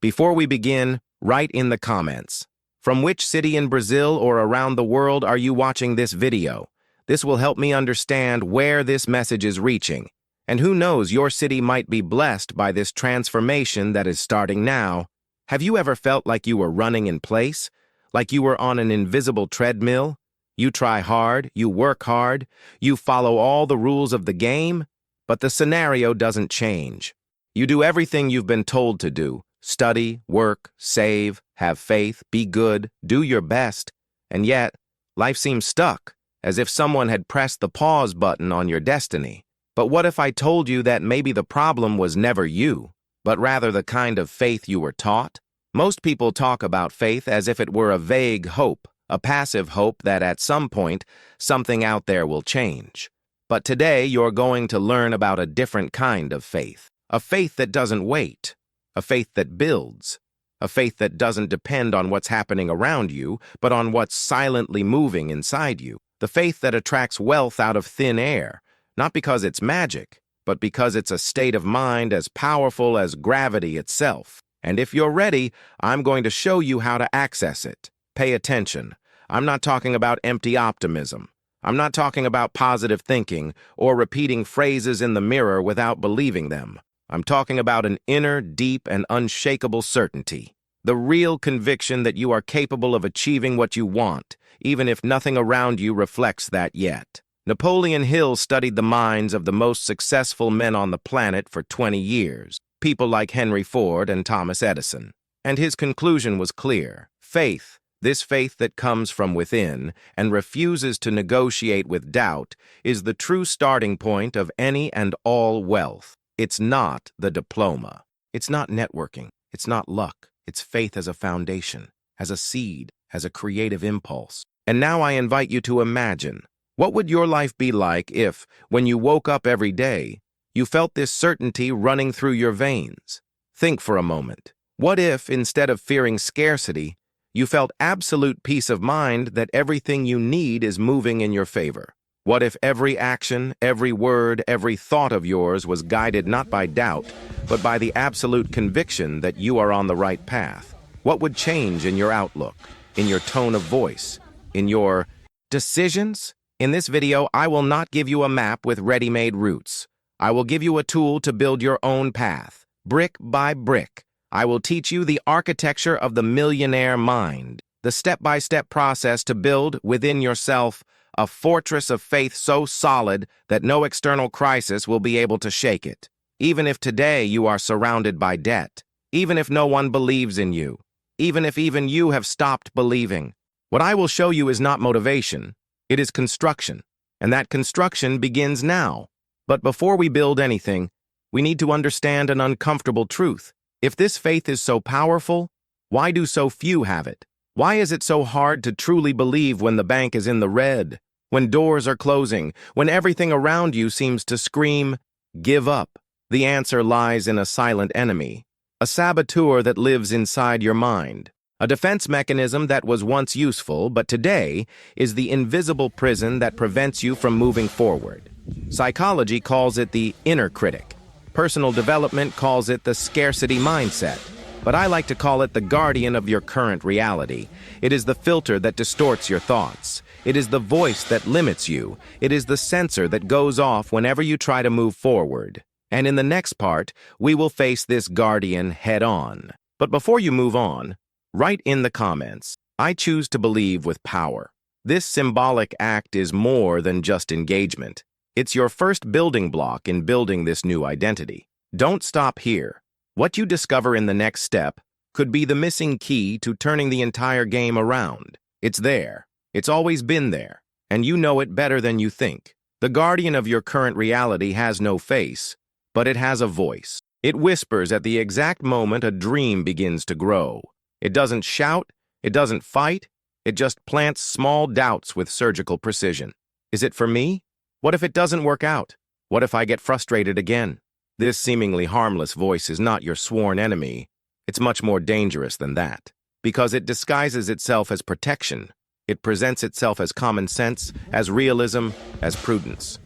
Before we begin, write in the comments. From which city in Brazil or around the world are you watching this video? This will help me understand where this message is reaching. And who knows, your city might be blessed by this transformation that is starting now. Have you ever felt like you were running in place? Like you were on an invisible treadmill? You try hard, you work hard, you follow all the rules of the game, but the scenario doesn't change. You do everything you've been told to do. Study, work, save, have faith, be good, do your best, and yet, life seems stuck, as if someone had pressed the pause button on your destiny. But what if I told you that maybe the problem was never you, but rather the kind of faith you were taught? Most people talk about faith as if it were a vague hope, a passive hope that at some point, something out there will change. But today, you're going to learn about a different kind of faith. A faith that doesn't wait. A faith that builds. A faith that doesn't depend on what's happening around you, but on what's silently moving inside you. The faith that attracts wealth out of thin air, not because it's magic, but because it's a state of mind as powerful as gravity itself. And if you're ready, I'm going to show you how to access it. Pay attention. I'm not talking about empty optimism. I'm not talking about positive thinking or repeating phrases in the mirror without believing them. I'm talking about an inner, deep, and unshakable certainty. The real conviction that you are capable of achieving what you want, even if nothing around you reflects that yet. Napoleon Hill studied the minds of the most successful men on the planet for 20 years, people like Henry Ford and Thomas Edison. And his conclusion was clear. Faith, this faith that comes from within and refuses to negotiate with doubt, is the true starting point of any and all wealth. It's not the diploma. It's not networking. It's not luck. It's faith as a foundation, as a seed, as a creative impulse. And now I invite you to imagine, what would your life be like if, when you woke up every day, you felt this certainty running through your veins? Think for a moment. What if, instead of fearing scarcity, you felt absolute peace of mind that everything you need is moving in your favor? What if every action, every word, every thought of yours was guided not by doubt, but by the absolute conviction that you are on the right path? What would change in your outlook, in your tone of voice, in your decisions? In this video, I will not give you a map with ready-made routes. I will give you a tool to build your own path, brick by brick. I will teach you the architecture of the millionaire mind, the step-by-step process to build within yourself a fortress of faith so solid that no external crisis will be able to shake it. Even if today you are surrounded by debt, even if no one believes in you, even if even you have stopped believing. What I will show you is not motivation, it is construction, and that construction begins now. But before we build anything, we need to understand an uncomfortable truth. If this faith is so powerful, why do so few have it? Why is it so hard to truly believe when the bank is in the red, when doors are closing, when everything around you seems to scream, give up? The answer lies in a silent enemy, a saboteur that lives inside your mind, a defense mechanism that was once useful, but today is the invisible prison that prevents you from moving forward. Psychology calls it the inner critic. Personal development calls it the scarcity mindset. But I like to call it the guardian of your current reality. It is the filter that distorts your thoughts. It is the voice that limits you. It is the sensor that goes off whenever you try to move forward. And in the next part, we will face this guardian head-on. But before you move on, write in the comments, I choose to believe with power. This symbolic act is more than just engagement. It's your first building block in building this new identity. Don't stop here. What you discover in the next step could be the missing key to turning the entire game around. It's there. It's always been there, and you know it better than you think. The guardian of your current reality has no face, but it has a voice. It whispers at the exact moment a dream begins to grow. It doesn't shout, it doesn't fight, it just plants small doubts with surgical precision. Is it for me? What if it doesn't work out? What if I get frustrated again? This seemingly harmless voice is not your sworn enemy. It's much more dangerous than that, because it disguises itself as protection. It presents itself as common sense, as realism, as prudence.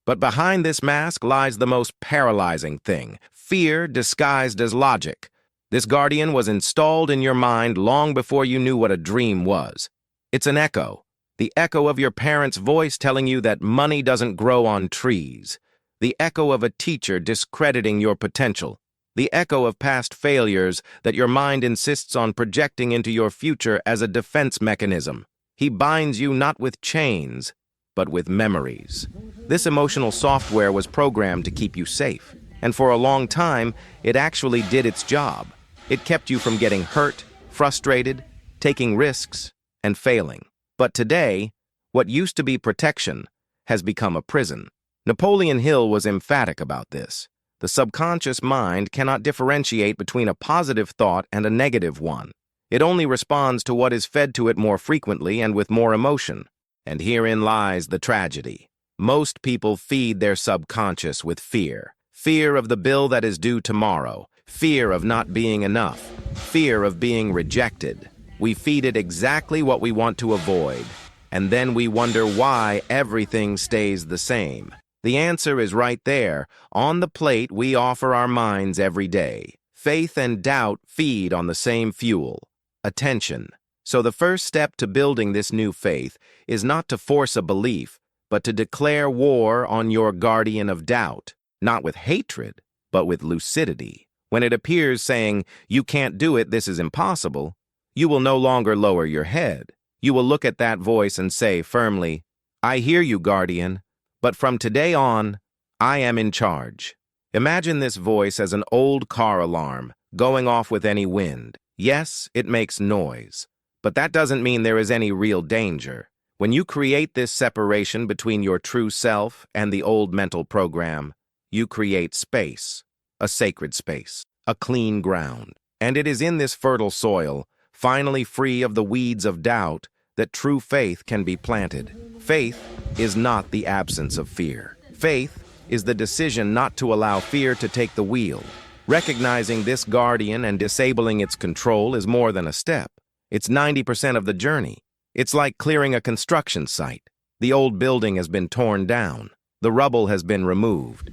But behind this mask lies the most paralyzing thing: fear disguised as logic. This guardian was installed in your mind long before you knew what a dream was. It's an echo, the echo of your parents' voice telling you that money doesn't grow on trees, the echo of a teacher discrediting your potential, the echo of past failures that your mind insists on projecting into your future as a defense mechanism. He binds you not with chains, but with memories. This emotional software was programmed to keep you safe, and for a long time, it actually did its job. It kept you from getting hurt, frustrated, taking risks, and failing. But today, what used to be protection has become a prison. Napoleon Hill was emphatic about this. The subconscious mind cannot differentiate between a positive thought and a negative one. It only responds to what is fed to it more frequently and with more emotion. And herein lies the tragedy. Most people feed their subconscious with fear. Fear of the bill that is due tomorrow. Fear of not being enough. Fear of being rejected. We feed it exactly what we want to avoid. And then we wonder why everything stays the same. The answer is right there, on the plate we offer our minds every day. Faith and doubt feed on the same fuel, attention. So the first step to building this new faith is not to force a belief, but to declare war on your guardian of doubt, not with hatred, but with lucidity. When it appears saying, "You can't do it, this is impossible," you will no longer lower your head. You will look at that voice and say firmly, "I hear you, guardian, but from today on, I am in charge." Imagine this voice as an old car alarm, going off with any wind. Yes, it makes noise, but that doesn't mean there is any real danger. When you create this separation between your true self and the old mental program, you create space, a sacred space, a clean ground. And it is in this fertile soil, finally free of the weeds of doubt, that true faith can be planted. Faith is not the absence of fear. Faith is the decision not to allow fear to take the wheel. Recognizing this guardian and disabling its control is more than a step. It's 90% of the journey. It's like clearing a construction site. The old building has been torn down. The rubble has been removed.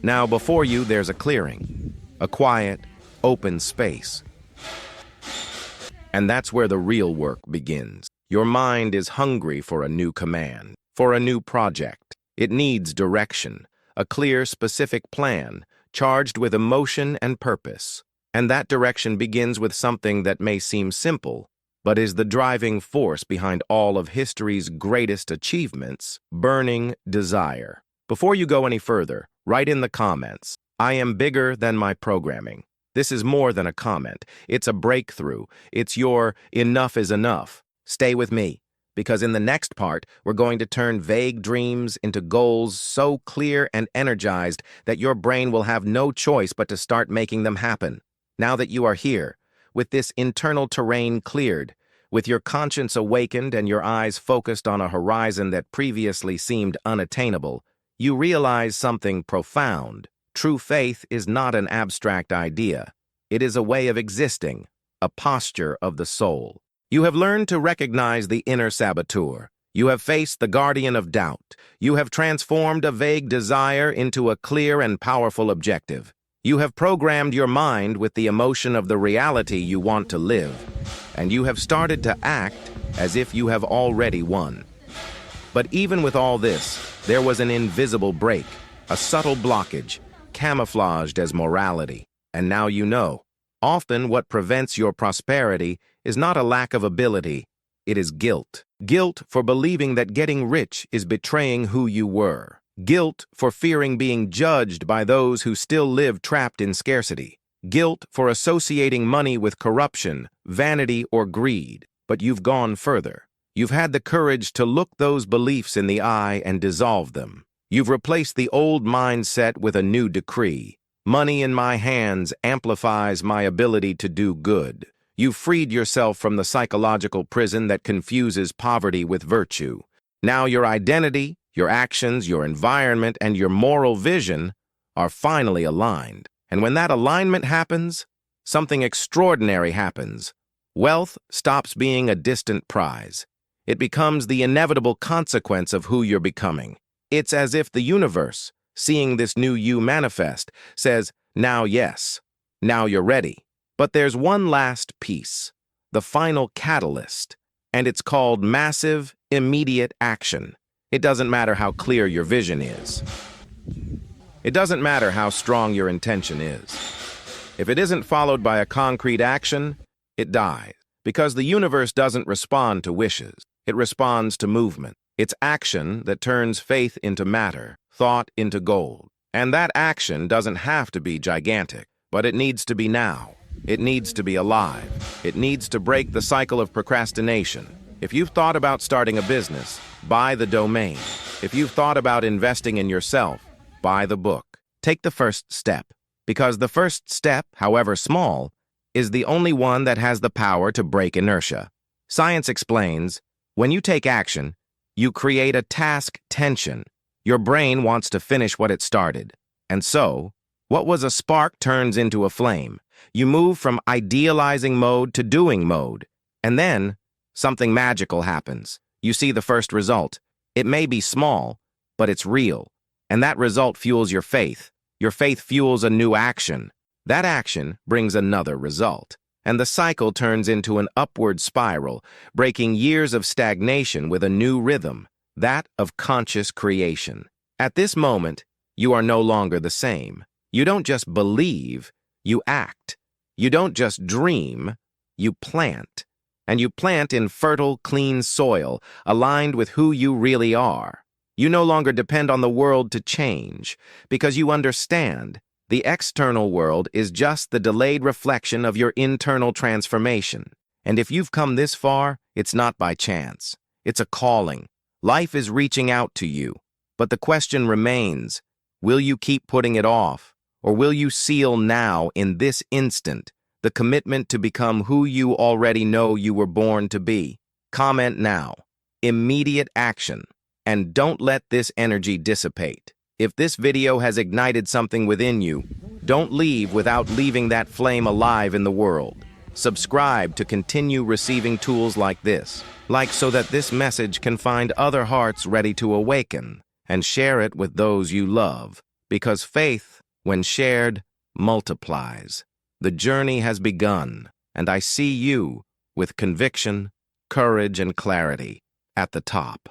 Now before you there's a clearing, a quiet, open space. And that's where the real work begins. Your mind is hungry for a new command, for a new project. It needs direction, a clear, specific plan, charged with emotion and purpose. And that direction begins with something that may seem simple, but is the driving force behind all of history's greatest achievements: burning desire. Before you go any further, write in the comments, "I am bigger than my programming." This is more than a comment. It's a breakthrough. It's your enough is enough. Stay with me, because in the next part, we're going to turn vague dreams into goals so clear and energized that your brain will have no choice but to start making them happen. Now that you are here, with this internal terrain cleared, with your conscience awakened and your eyes focused on a horizon that previously seemed unattainable, you realize something profound. True faith is not an abstract idea. It is a way of existing, a posture of the soul. You have learned to recognize the inner saboteur. You have faced the guardian of doubt. You have transformed a vague desire into a clear and powerful objective. You have programmed your mind with the emotion of the reality you want to live, and you have started to act as if you have already won. But even with all this, there was an invisible break, a subtle blockage, camouflaged as morality. And now you know. Often what prevents your prosperity is not a lack of ability, it is guilt. Guilt for believing that getting rich is betraying who you were. Guilt for fearing being judged by those who still live trapped in scarcity. Guilt for associating money with corruption, vanity, or greed. But you've gone further. You've had the courage to look those beliefs in the eye and dissolve them. You've replaced the old mindset with a new decree. Money in my hands amplifies my ability to do good. You've freed yourself from the psychological prison that confuses poverty with virtue. Now your identity, your actions, your environment, and your moral vision are finally aligned. And when that alignment happens, something extraordinary happens. Wealth stops being a distant prize. It becomes the inevitable consequence of who you're becoming. It's as if the universe, seeing this new you manifest, says, Now, yes. Now you're ready. But there's one last piece, the final catalyst, and it's called massive, immediate action. It doesn't matter how clear your vision is. It doesn't matter how strong your intention is. If it isn't followed by a concrete action, it dies. Because the universe doesn't respond to wishes. It responds to movement. It's action that turns faith into matter, thought into gold. And that action doesn't have to be gigantic, but it needs to be now. It needs to be alive. It needs to break the cycle of procrastination. If you've thought about starting a business, buy the domain. If you've thought about investing in yourself, buy the book. Take the first step, because the first step, however small, is the only one that has the power to break inertia. Science explains, when you take action, you create a task tension. Your brain wants to finish what it started. And so, what was a spark turns into a flame. You move from idealizing mode to doing mode. And then, something magical happens. You see the first result. It may be small, but it's real. And that result fuels your faith. Your faith fuels a new action. That action brings another result. And the cycle turns into an upward spiral, breaking years of stagnation with a new rhythm, that of conscious creation. At this moment, you are no longer the same. You don't just believe, you act. You don't just dream, you plant. And you plant in fertile, clean soil, aligned with who you really are. You no longer depend on the world to change, because you understand the external world is just the delayed reflection of your internal transformation. And if you've come this far, it's not by chance. It's a calling. Life is reaching out to you. But the question remains, will you keep putting it off? Or will you seal now, in this instant, the commitment to become who you already know you were born to be? Comment now. Immediate action. And don't let this energy dissipate. If this video has ignited something within you, don't leave without leaving that flame alive in the world. Subscribe to continue receiving tools like this, so that this message can find other hearts ready to awaken, and share it with those you love, because faith, when shared, multiplies. The journey has begun, and I see you, with conviction, courage, and clarity, at the top.